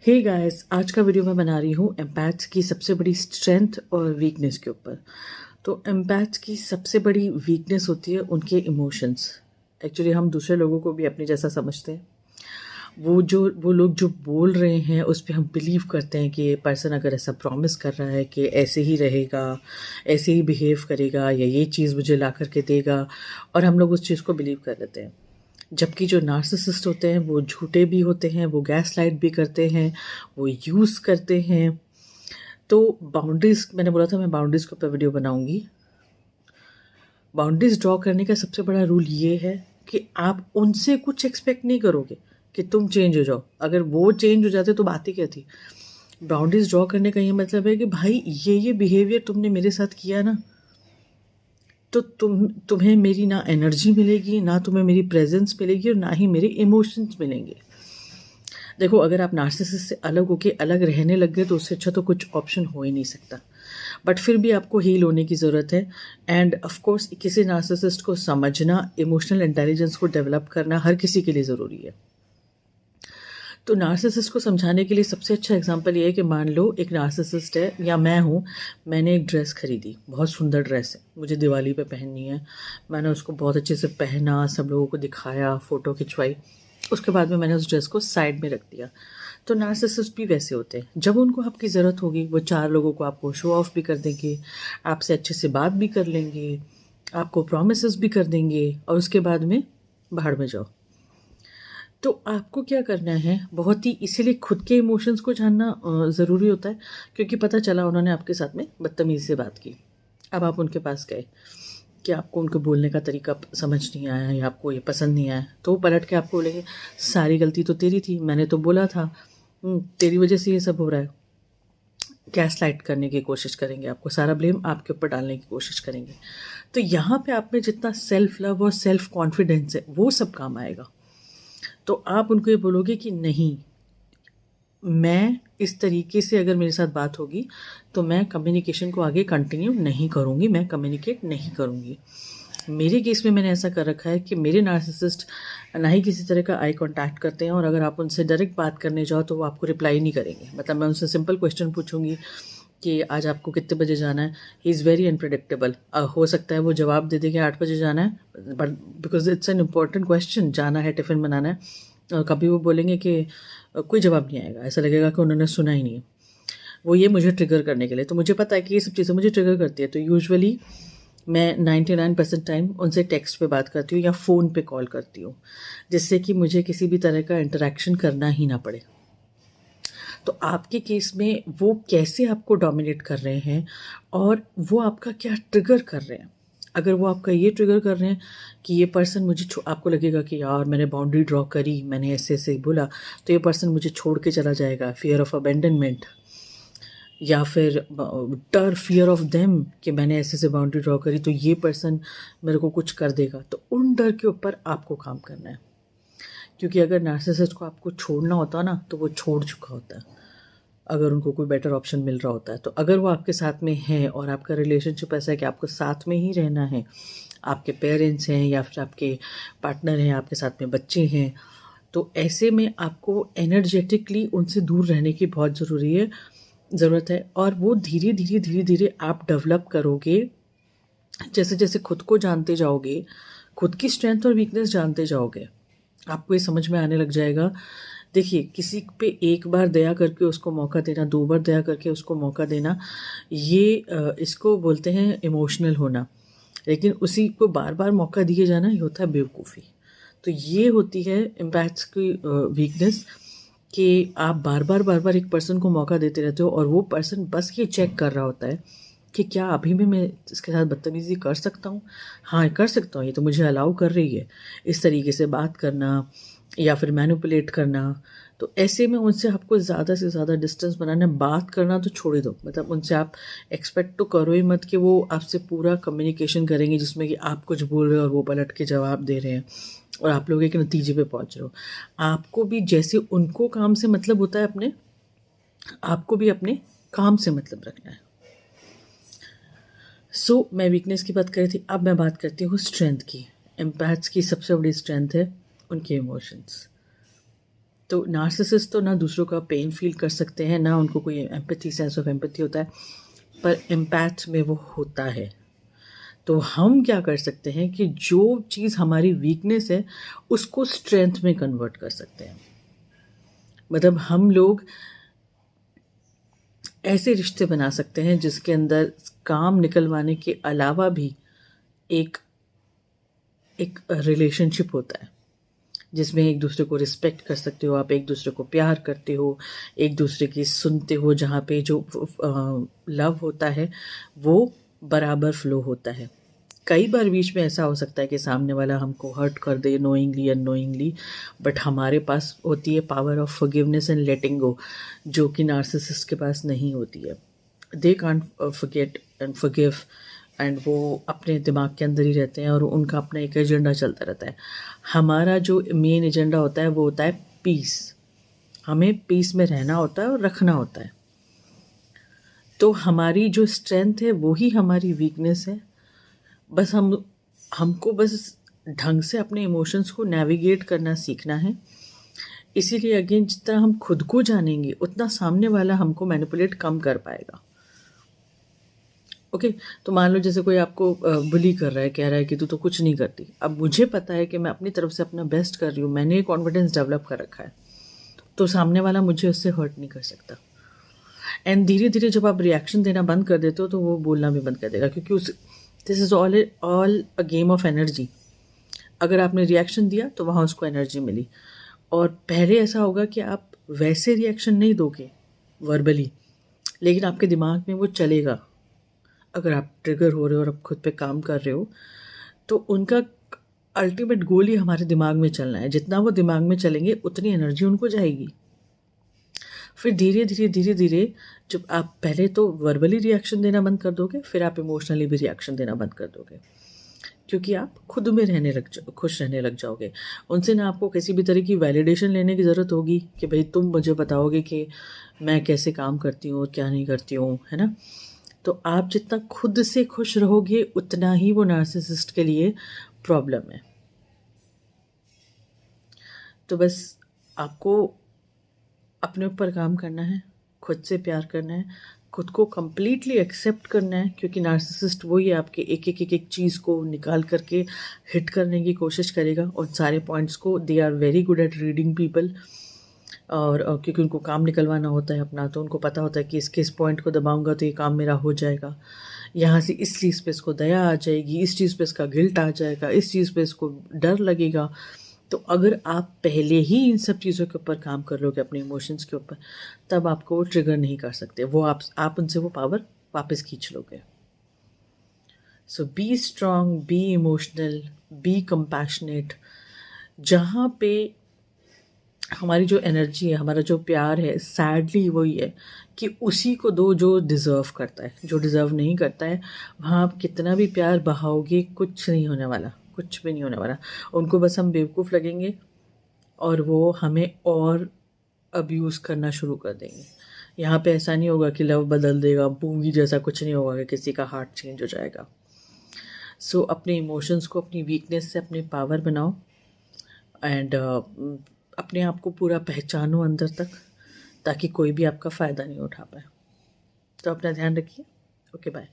Hey guys, आज का video मैं बना रही हूँ एम्पैथ्स की सबसे बड़ी स्ट्रेंथ और वीकनेस के ऊपर। तो एम्पैथ्स की सबसे बड़ी वीकनेस होती है उनके इमोशंस। एक्चुअली हम दूसरे लोगों को भी अपने जैसा समझते हैं। वो लोग जो बोल रहे हैं उस पे हम बिलीव करते हैं कि ये पर्सन अगर ऐसा प्रॉमिस कर रहा है कि ऐसे ही रहेगा, ऐसे ही बिहेव करेगा या ये चीज़ मुझे ला करके देगा, और हम लोग उस चीज़ को बिलीव कर लेते हैं। जबकि जो नार्सिसिस्ट होते हैं वो झूठे भी होते हैं, वो गैसलाइट भी करते हैं, वो यूज़ करते हैं। तो बाउंड्रीज़, मैंने बोला था मैं बाउंड्रीज़ के ऊपर वीडियो बनाऊंगी। बाउंड्रीज़ ड्रॉ करने का सबसे बड़ा रूल ये है कि आप उनसे कुछ एक्सपेक्ट नहीं करोगे कि तुम चेंज हो जाओ। अगर वो चेंज हो जाते तो बात ही क्या थी। बाउंड्रीज़ ड्रॉ करने का ये मतलब है कि भाई ये बिहेवियर तुमने मेरे साथ किया ना, तो तुम्हें मेरी ना एनर्जी मिलेगी, ना तुम्हें मेरी प्रेजेंस मिलेगी, और ना ही मेरे इमोशंस मिलेंगे। देखो, अगर आप नार्सिसिस्ट से अलग होके अलग रहने लग गए तो उससे अच्छा तो कुछ ऑप्शन हो ही नहीं सकता। बट फिर भी आपको हील होने की ज़रूरत है। एंड ऑफ कोर्स किसी नार्सिसिस्ट को समझना, इमोशनल इंटेलिजेंस को डेवलप करना हर किसी के लिए ज़रूरी है। तो नार्सिसिस्ट को समझाने के लिए सबसे अच्छा एग्जांपल ये है कि मान लो एक नार्सिसिस्ट है या मैं हूँ। मैंने एक ड्रेस खरीदी, बहुत सुंदर ड्रेस है, मुझे दिवाली पे पहननी है। मैंने उसको बहुत अच्छे से पहना, सब लोगों को दिखाया, फ़ोटो खिंचवाई। उसके बाद में मैंने उस ड्रेस को साइड में रख दिया। तो नार्सिसिस्ट भी वैसे होते हैं, जब उनको आपकी ज़रूरत होगी वो चार लोगों को आपको शो ऑफ भी कर देंगे, आपसे अच्छे से बात भी कर लेंगे, आपको प्रोमिस भी कर देंगे, और उसके बाद में भाड़ में जाओ। तो आपको क्या करना है, बहुत ही इसीलिए खुद के इमोशंस को जानना ज़रूरी होता है। क्योंकि पता चला उन्होंने आपके साथ में बदतमीज़ी से बात की, अब आप उनके पास गए कि आपको उनके बोलने का तरीका समझ नहीं आया या आपको ये पसंद नहीं आया, तो वो पलट के आपको बोलेंगे सारी गलती तो तेरी थी, मैंने तो बोला था, तेरी वजह से ये सब हो रहा है। गैसलाइट करने की कोशिश करेंगे, आपको सारा ब्लेम आपके ऊपर डालने की कोशिश करेंगे। तो यहाँ पे आप में जितना सेल्फ लव और सेल्फ कॉन्फिडेंस है वो सब काम आएगा। तो आप उनको ये बोलोगे कि नहीं, मैं इस तरीके से अगर मेरे साथ बात होगी तो मैं कम्युनिकेशन को आगे कंटिन्यू नहीं करूँगी, मैं कम्युनिकेट नहीं करूँगी। मेरे केस में मैंने ऐसा कर रखा है कि मेरे नार्सिसिस्ट ना ही किसी तरह का आई कांटेक्ट करते हैं, और अगर आप उनसे डायरेक्ट बात करने जाओ तो वो आपको रिप्लाई नहीं करेंगे। मतलब मैं उनसे सिंपल क्वेश्चन पूछूंगी कि आज आपको कितने बजे जाना है, ही इज़ वेरी अनप्रडिक्टेबल। हो सकता है वो जवाब दे दे कि 8 बजे जाना है, but because it's an important question, जाना है, टिफ़िन बनाना है। और कभी वो बोलेंगे कि कोई जवाब नहीं आएगा, ऐसा लगेगा कि उन्होंने सुना ही नहीं है। वो ये मुझे ट्रिगर करने के लिए, तो मुझे पता है कि ये सब चीज़ें मुझे ट्रिगर करती है। तो यूजुअली मैं 99% टाइम उनसे टेक्स्ट पे बात करती हूँ या फ़ोन पे कॉल करती हूँ, जिससे कि मुझे किसी भी तरह का इंटरेक्शन करना ही ना पड़े। तो आपके केस में वो कैसे आपको डोमिनेट कर रहे हैं और वो आपका क्या ट्रिगर कर रहे हैं। अगर वो आपका ये ट्रिगर कर रहे हैं कि ये पर्सन मुझे आपको लगेगा कि यार मैंने बाउंड्री ड्रॉ करी, मैंने ऐसे ऐसे बोला तो ये पर्सन मुझे छोड़ के चला जाएगा, फियर ऑफ अबेंडनमेंट, या फिर डर, फियर ऑफ देम कि मैंने ऐसे से बाउंड्री ड्रॉ करी तो ये पर्सन मेरे को कुछ कर देगा, तो उन डर के ऊपर आपको काम करना है। क्योंकि अगर नार्सिसिस्ट को आपको छोड़ना होता है ना तो वो छोड़ चुका होता है, अगर उनको कोई बेटर ऑप्शन मिल रहा होता है। तो अगर वो आपके साथ में है और आपका रिलेशनशिप ऐसा है कि आपको साथ में ही रहना है, आपके पेरेंट्स हैं या फिर आपके पार्टनर हैं, आपके साथ में बच्चे हैं, तो ऐसे में आपको एनर्जेटिकली उनसे दूर रहने की बहुत ज़रूरत है। और वो धीरे धीरे आप डेवलप करोगे। जैसे जैसे खुद को जानते जाओगे, खुद की स्ट्रेंथ और वीकनेस जानते जाओगे, आपको ये समझ में आने लग जाएगा। देखिए, किसी पे एक बार दया करके उसको मौका देना, 2 बार दया करके उसको मौका देना, ये इसको बोलते हैं इमोशनल होना। लेकिन उसी को बार बार मौका दिए जाना, ये होता है बेवकूफ़ी। तो ये होती है एम्पैथ्स की वीकनेस, कि आप बार बार एक पर्सन को मौका देते रहते हो और वो पर्सन बस ये चेक कर रहा होता है कि क्या अभी भी मैं इसके साथ बदतमीज़ी कर सकता हूँ। हाँ, कर सकता हूँ, ये तो मुझे अलाउ कर रही है इस तरीके से बात करना या फिर मैनिपुलेट करना। तो ऐसे में उनसे आपको ज़्यादा से ज़्यादा डिस्टेंस बनाना है। बात करना तो छोड़ ही दो, मतलब उनसे आप एक्सपेक्ट तो करो ही मत कि वो आपसे पूरा कम्युनिकेशन करेंगे जिसमें कि आप कुछ बोल रहे हो और वो पलट के जवाब दे रहे हैं और आप लोग एक नतीजे पे पहुंच रहे हो। आपको भी जैसे उनको काम से मतलब होता है अपने, आपको भी अपने काम से मतलब रखना है। मैं वीकनेस की बात कर रही थी, अब मैं बात करती हूँ स्ट्रेंथ की। एम्पैथ्स की सबसे बड़ी स्ट्रेंथ है उनके इमोशंस। तो नार्सिसिस्ट तो ना दूसरों का पेन फील कर सकते हैं, ना उनको कोई एम्पैथी, सेंस ऑफ एम्पैथी होता है, पर एम्पैथ में वो होता है। तो हम क्या कर सकते हैं कि जो चीज़ हमारी वीकनेस है उसको स्ट्रेंथ में कन्वर्ट कर सकते हैं। मतलब हम लोग ऐसे रिश्ते बना सकते हैं जिसके अंदर काम निकलवाने के अलावा भी एक एक रिलेशनशिप होता है, जिसमें एक दूसरे को रिस्पेक्ट कर सकते हो आप, एक दूसरे को प्यार करते हो, एक दूसरे की सुनते हो, जहाँ पे जो लव होता है वो बराबर फ्लो होता है। कई बार बीच में ऐसा हो सकता है कि सामने वाला हमको हर्ट कर दे नोइंगली अननोइंगली, बट हमारे पास होती है power of forgiveness and letting go, जो कि नार्सिसिस्ट के पास नहीं होती है। They can't forget and forgive, and वो अपने दिमाग के अंदर ही रहते हैं और उनका अपना एक एजेंडा चलता रहता है। हमारा जो मेन एजेंडा होता है वो होता है पीस। हमें पीस में रहना होता है और रखना होता है। तो हमारी जो स्ट्रेंथ है वो ही हमारी वीकनेस है। बस हमको बस ढंग से अपने इमोशंस को नेविगेट करना सीखना है। इसीलिए अगेन, जितना हम खुद को जानेंगे उतना सामने वाला हमको मैनिपुलेट कम कर पाएगा। ओके तो मान लो जैसे कोई आपको बुली कर रहा है, कह रहा है कि तू तो कुछ नहीं करती। अब मुझे पता है कि मैं अपनी तरफ से अपना बेस्ट कर रही हूँ, मैंने कॉन्फिडेंस डेवलप कर रखा है, तो सामने वाला मुझे उससे हर्ट नहीं कर सकता। एंड धीरे धीरे जब आप रिएक्शन देना बंद कर देते हो तो वो बोलना भी बंद कर देगा, क्योंकि this is all a game of energy. अगर आपने रिएक्शन दिया तो वहाँ उसको एनर्जी मिली। और पहले ऐसा होगा कि आप वैसे रिएक्शन नहीं दोगे वर्बली, लेकिन आपके दिमाग में वो चलेगा। अगर आप ट्रिगर हो रहे हो और आप खुद पे काम कर रहे हो, तो उनका अल्टीमेट गोल ही हमारे दिमाग में चलना है। जितना वो दिमाग में चलेंगे उतनी एनर्जी उनको जाएगी। फिर धीरे धीरे धीरे धीरे जब आप पहले तो वर्बली रिएक्शन देना बंद कर दोगे, फिर आप इमोशनली भी रिएक्शन देना बंद कर दोगे, क्योंकि आप खुद में खुश रहने लग जाओगे। उनसे ना आपको किसी भी तरह की वैलिडेशन लेने की ज़रूरत होगी कि भाई तुम मुझे बताओगे कि मैं कैसे काम करती हूँ और क्या नहीं करती हूँ, है ना। तो आप जितना खुद से खुश रहोगे उतना ही वो नार्सिसिस्ट के लिए प्रॉब्लम है। तो बस आपको अपने ऊपर काम करना है, खुद से प्यार करना है, खुद को कम्प्लीटली एक्सेप्ट करना है, क्योंकि नार्सिसिस्ट वही आपके एक चीज़ को निकाल करके हिट करने की कोशिश करेगा। और सारे पॉइंट्स को they are very good at reading people, और क्योंकि उनको काम निकलवाना होता है अपना, तो उनको पता होता है कि इस पॉइंट को दबाऊंगा तो ये काम मेरा हो जाएगा, यहाँ से इस चीज़ पे इसको दया आ जाएगी, इस चीज़ पे इसका गिल्ट आ जाएगा, इस चीज़ पे इसको डर लगेगा। तो अगर आप पहले ही इन सब चीज़ों के ऊपर काम कर लोगे, अपने इमोशंस के ऊपर, तब आपको वो ट्रिगर नहीं कर सकते, वो आप उनसे वो पावर वापस खींच लोगे। So be strong, be emotional, be compassionate. जहाँ पे हमारी जो एनर्जी है, हमारा जो प्यार है, सैडली वही है कि उसी को दो जो डिज़र्व करता है। जो डिज़र्व नहीं करता है वहाँ आप कितना भी प्यार बहाओगे, कुछ नहीं होने वाला, कुछ भी नहीं होने वाला। उनको बस हम बेवकूफ़ लगेंगे और वो हमें और अब्यूज़ करना शुरू कर देंगे। यहाँ पे ऐसा नहीं होगा कि लव बदल देगा, मूवी जैसा कुछ नहीं होगा कि किसी का हार्ट चेंज हो जाएगा। सो अपने इमोशंस को अपनी वीकनेस से अपने पावर बनाओ, एंड अपने आप को पूरा पहचानो अंदर तक, ताकि कोई भी आपका फ़ायदा नहीं उठा पाए। तो अपना ध्यान रखिए। Okay bye.